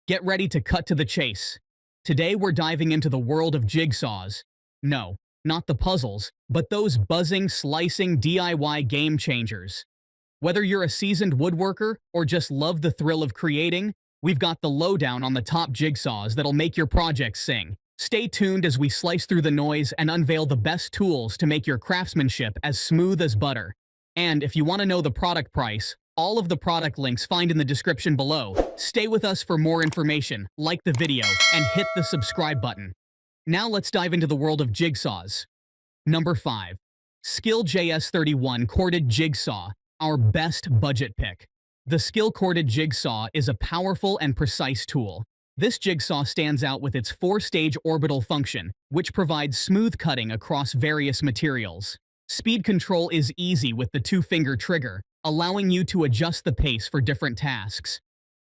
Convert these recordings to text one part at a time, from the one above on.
Get ready to cut to the chase. Today we're diving into the world of jigsaws. No, not the puzzles, but those buzzing, slicing DIY game changers. Whether you're a seasoned woodworker or just love the thrill of creating, we've got the lowdown on the top jigsaws that'll make your projects sing. Stay tuned as we slice through the noise and unveil the best tools to make your craftsmanship as smooth as butter. And if you want to know the product price, all of the product links find in the description below. Stay with us for more information, like the video, and hit the subscribe button. Now let's dive into the world of jigsaws. Number 5. SKIL JS31 Corded Jig Saw, our best budget pick. The SKIL Corded Jig Saw is a powerful and precise tool. This jigsaw stands out with its 4-stage orbital function, which provides smooth cutting across various materials. Speed control is easy with the 2-finger trigger, allowing you to adjust the pace for different tasks.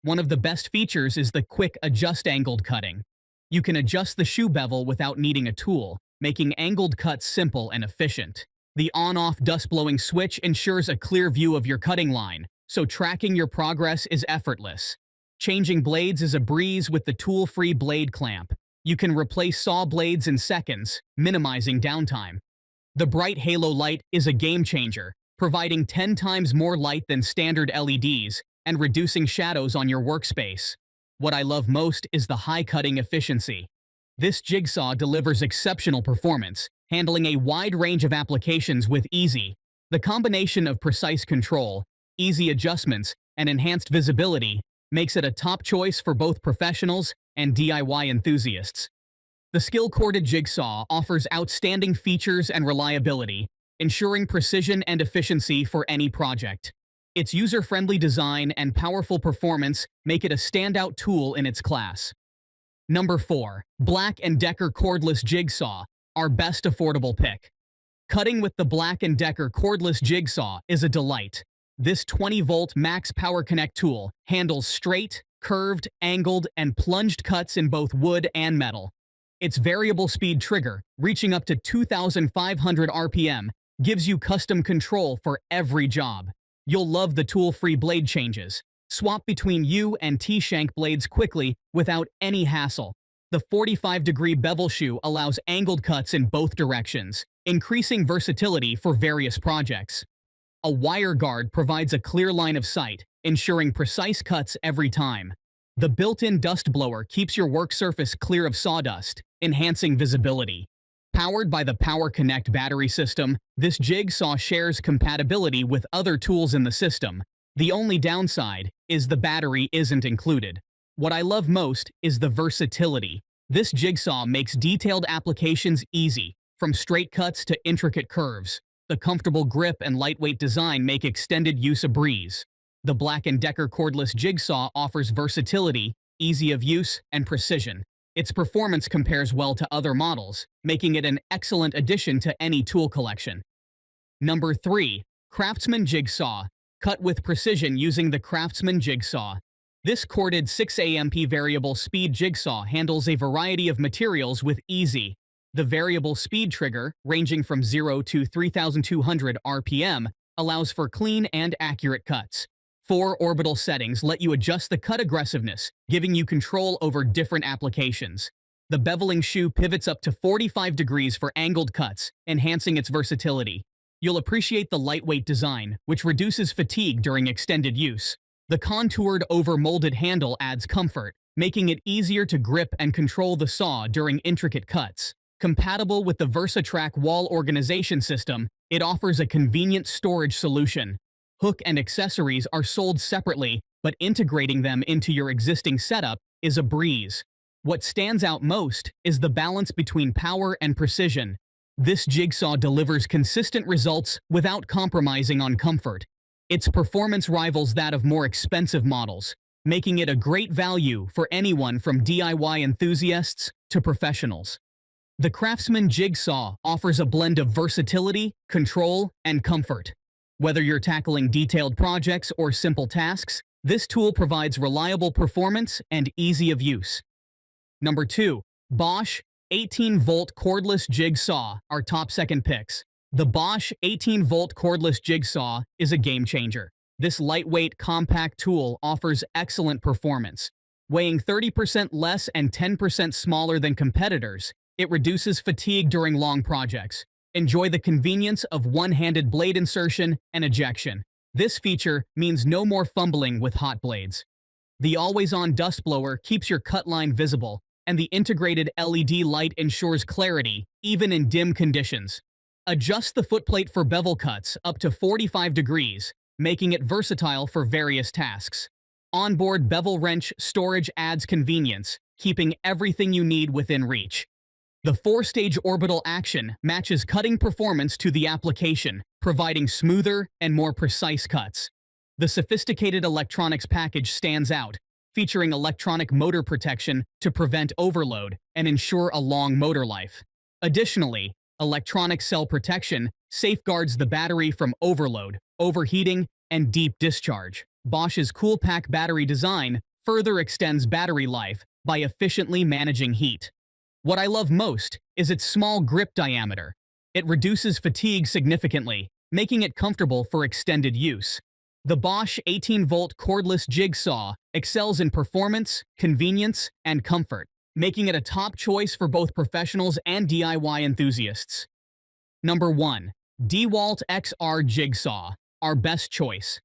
One of the best features is the quick adjust angled cutting. You can adjust the shoe bevel without needing a tool, making angled cuts simple and efficient. The on-off dust-blowing switch ensures a clear view of your cutting line, so tracking your progress is effortless. Changing blades is a breeze with the tool-free blade clamp. You can replace saw blades in seconds, minimizing downtime. The bright halo light is a game changer, providing 10 times more light than standard LEDs and reducing shadows on your workspace. What I love most is the high cutting efficiency. This jigsaw delivers exceptional performance, handling a wide range of applications with ease. The combination of precise control, easy adjustments, and enhanced visibility makes it a top choice for both professionals and DIY enthusiasts. The SKIL Corded Jig Saw offers outstanding features and reliability, ensuring precision and efficiency for any project. Its user-friendly design and powerful performance make it a standout tool in its class. Number 4. BLACK&DECKER Cordless Jig Saw, our best affordable pick. Cutting with the BLACK&DECKER Cordless Jig Saw is a delight. This 20-volt max power connect tool handles straight, curved, angled, and plunged cuts in both wood and metal. Its variable speed trigger, reaching up to 2,500 RPM, gives you custom control for every job. You'll love the tool-free blade changes. Swap between U and T-shank blades quickly without any hassle. The 45-degree bevel shoe allows angled cuts in both directions, increasing versatility for various projects. A wire guard provides a clear line of sight, ensuring precise cuts every time. The built-in dust blower keeps your work surface clear of sawdust, enhancing visibility. Powered by the Power Connect battery system, this jigsaw shares compatibility with other tools in the system. The only downside is the battery isn't included. What I love most is the versatility. This jigsaw makes detailed applications easy, from straight cuts to intricate curves. The comfortable grip and lightweight design make extended use a breeze. The BLACK&DECKER Cordless Jig Saw offers versatility, ease of use, and precision. Its performance compares well to other models, making it an excellent addition to any tool collection. Number 3. CRAFTSMAN Jig Saw. Cut with precision using the CRAFTSMAN Jig Saw. This corded 6 amp variable speed jigsaw handles a variety of materials with ease. The variable speed trigger, ranging from 0 to 3,200 RPM, allows for clean and accurate cuts. 4 orbital settings let you adjust the cut aggressiveness, giving you control over different applications. The beveling shoe pivots up to 45 degrees for angled cuts, enhancing its versatility. You'll appreciate the lightweight design, which reduces fatigue during extended use. The contoured over-molded handle adds comfort, making it easier to grip and control the saw during intricate cuts. Compatible with the VersaTrack wall organization system, it offers a convenient storage solution. Hook and accessories are sold separately, but integrating them into your existing setup is a breeze. What stands out most is the balance between power and precision. This jigsaw delivers consistent results without compromising on comfort. Its performance rivals that of more expensive models, making it a great value for anyone from DIY enthusiasts to professionals. The CRAFTSMAN Jig Saw offers a blend of versatility, control, and comfort. Whether you're tackling detailed projects or simple tasks, this tool provides reliable performance and ease of use. Number 2. BOSCH 18-volt Cordless Jig Saw, our top second picks. The BOSCH 18-volt Cordless Jig Saw is a game changer. This lightweight, compact tool offers excellent performance. Weighing 30% less and 10% smaller than competitors, it reduces fatigue during long projects. Enjoy the convenience of one-handed blade insertion and ejection. This feature means no more fumbling with hot blades. The always-on dust blower keeps your cut line visible, and the integrated LED light ensures clarity, even in dim conditions. Adjust the footplate for bevel cuts up to 45 degrees, making it versatile for various tasks. Onboard bevel wrench storage adds convenience, keeping everything you need within reach. The 4-stage orbital action matches cutting performance to the application, providing smoother and more precise cuts. The sophisticated electronics package stands out, featuring electronic motor protection to prevent overload and ensure a long motor life. Additionally, electronic cell protection safeguards the battery from overload, overheating, and deep discharge. Bosch's CoolPack battery design further extends battery life by efficiently managing heat. What I love most is its small grip diameter. It reduces fatigue significantly, making it comfortable for extended use. The Bosch 18-volt cordless jig saw excels in performance, convenience, and comfort, making it a top choice for both professionals and DIY enthusiasts. Number 1. DEWALT XR Jig Saw, our best choice.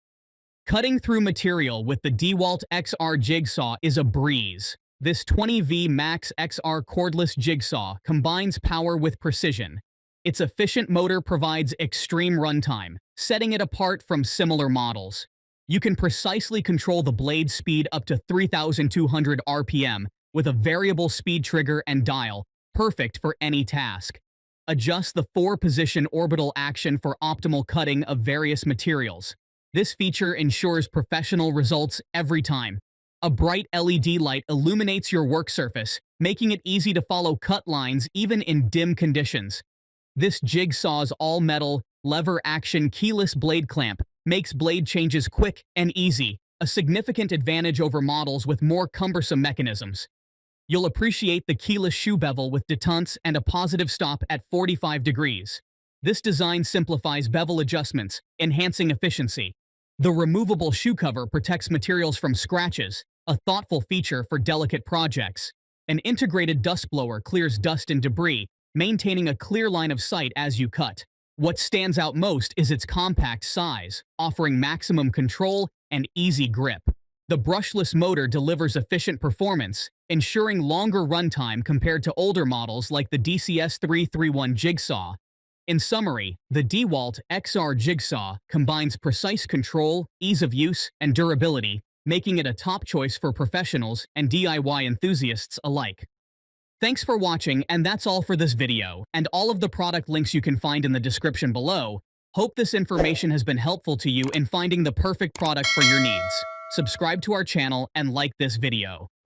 Cutting through material with the DEWALT XR Jig Saw is a breeze. This 20V Max XR cordless jig saw combines power with precision. Its efficient motor provides extreme runtime, setting it apart from similar models. You can precisely control the blade speed up to 3,200 RPM with a variable speed trigger and dial, perfect for any task. Adjust the 4-position orbital action for optimal cutting of various materials. This feature ensures professional results every time. A bright LED light illuminates your work surface, making it easy to follow cut lines even in dim conditions. This jig saw's all-metal, lever-action keyless blade clamp makes blade changes quick and easy, a significant advantage over models with more cumbersome mechanisms. You'll appreciate the keyless shoe bevel with detents and a positive stop at 45 degrees. This design simplifies bevel adjustments, enhancing efficiency. The removable shoe cover protects materials from scratches, a thoughtful feature for delicate projects. An integrated dust blower clears dust and debris, maintaining a clear line of sight as you cut. What stands out most is its compact size, offering maximum control and easy grip. The brushless motor delivers efficient performance, ensuring longer runtime compared to older models like the DCS 331 Jig Saw. In summary, the DEWALT XR Jig Saw combines precise control, ease of use, and durability, making it a top choice for professionals and DIY enthusiasts alike. Thanks for watching, and that's all for this video, and all of the product links you can find in the description below. Hope this information has been helpful to you in finding the perfect product for your needs. Subscribe to our channel and like this video.